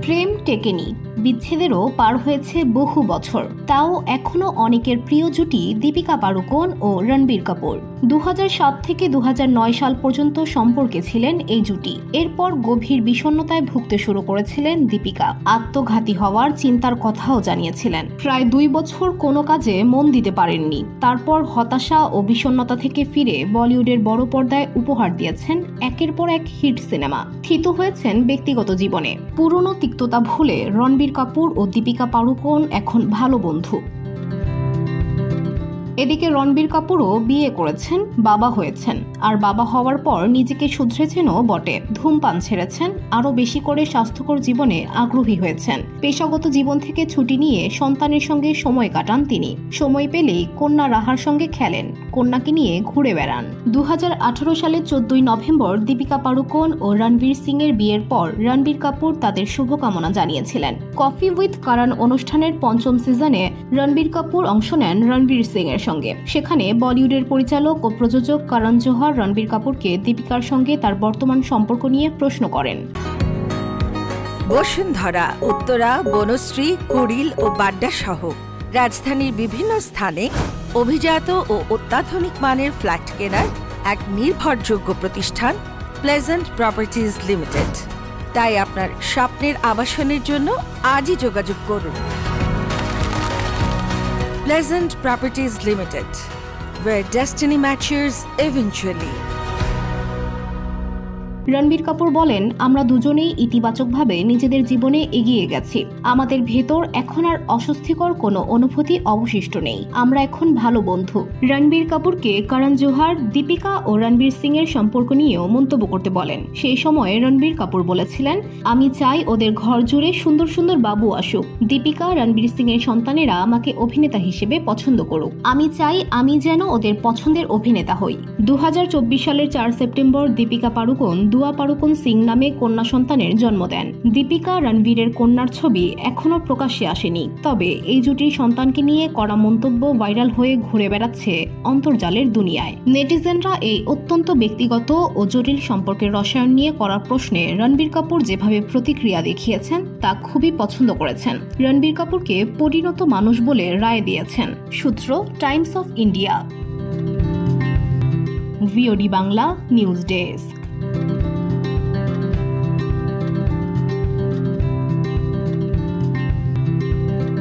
প্রেম টেকেনি, বিচ্ছেদেরও পার হয়েছে বহু বছর, তাও এখনো অনেকের প্রিয় জুটি দীপিকা পাড়ুকোন ও রণবীর কাপুর। 2007 থেকে 2009 সাল পর্যন্ত সম্পর্কে ছিলেন এই জুটি। এরপর গভীর বিষণ্ণতায় ভুগতে শুরু করেছিলেন দীপিকা। আত্মঘাতী হওয়ার চিন্তার কথাও জানিয়েছিলেন। প্রায় 2 বছর কোনো কাজে মন দিতে পারেননি। তারপর হতাশা ও বিষণ্ণতা থেকে ফিরে বলিউডের বড় পর্দায় উপহার দিয়েছেন একের পর এক হিট সিনেমা। থিতু হয়েছেন ব্যক্তিগত জীবনে। পুরনো তিক্ততা ভুলে রণবীর কাপুর ও দীপিকা পাড়ুকোন এখন ভালো বন্ধু। এদিকে রণবীর কাপুরও বিয়ে করেছেন, বাবা হয়েছেন, আর বাবা হওয়ার পর নিজেকে শুধরেছেনও বটে। ধূমপান ছেড়েছেন, আরও বেশি করে স্বাস্থ্যকর জীবনে আগ্রহী হয়েছেন। পেশাগত জীবন থেকে ছুটি নিয়ে সন্তানের সঙ্গে সময় কাটান তিনি। সময় পেলেই কন্যা রাহার সঙ্গে খেলেন, কন্যাকে নিয়ে ঘুরে বেড়ান। 2018 সালের 14 নভেম্বর দীপিকা পাড়ুকোন ও রণবীর সিং এর বিয়ের পর রণবীর কাপুর তাদের শুভকামনা জানিয়েছিলেন। কফি উইথ করণ অনুষ্ঠানের 5ম সিজনে রণবীর কাপুর অংশ নেন রণবীর সিং এর সঙ্গে। সেখানে বলিউডের পরিচালক ও প্রযোজক করণ জোহর রণবীর কাপুরকে দীপিকার সঙ্গে তার বর্তমান সম্পর্ক নিয়ে প্রশ্ন করেন। বসুন্ধরা, উত্তরা, বনশ্রী, কুড়িল ও বাড্ডা সহ রাজধানীর বিভিন্ন স্থানে অভিজাত ও অত্যাধুনিক মানের ফ্ল্যাট কেনার এক নির্ভরযোগ্য প্রতিষ্ঠান প্লেজেন্ট প্রপার্টিজ লিমিটেড। তাই আপনার স্বপ্নের আবাসনের জন্য আজই যোগাযোগ করুন। Pleasant Properties Limited, where destiny matches eventually. Ranbir Kapoor বলেন, আমরা দুজনেই ইতিবাচকভাবে নিজেদের জীবনে এগিয়ে গেছি। আমাদের ভেতর এখন আর অস্বস্তিকর কোনো অনুভূতি অবশিষ্ট নেই। আমরা এখন ভালো বন্ধু। রণবীর কাপুরকে করণ জোহর দীপিকা ও রণবীর সিং এর সম্পর্ক নিয়েও মন্তব্য করতে বলেন। সেই সময় রণবীর কাপুর বলেছিলেন, আমি চাই ওদের ঘর জুড়ে সুন্দর সুন্দর বাবু আসুক। দীপিকা রণবীর সিং এর সন্তানেরা আমাকে অভিনেতা হিসেবে পছন্দ করুক। আমি চাই আমি যেন ওদের পছন্দের অভিনেতা হই। 2024 সালের 4 সেপ্টেম্বর দীপিকা পাড়ুকোন দুয়া পাড়ুকোন সিং নামে কন্যা সন্তানের জন্ম দেন। দীপিকা রণবীরের কন্যার ছবি এখনও প্রকাশ্যে আসেনি। তবে এই জুটির সন্তানকে নিয়ে করা মন্তব্য ভাইরাল হয়ে ঘুরে বেড়াচ্ছে অন্তর্জালের দুনিয়ায়। নেটিজেনরা এই অত্যন্ত ব্যক্তিগত ও জটিল সম্পর্কের রসায়ন নিয়ে করা প্রশ্নে রণবীর কাপুর যেভাবে প্রতিক্রিয়া দেখিয়েছেন তা খুবই পছন্দ করেছেন। রণবীর কাপুরকে পরিণত মানুষ বলে রায় দিয়েছেন। সূত্র Times of India. VOD Bangla news desk.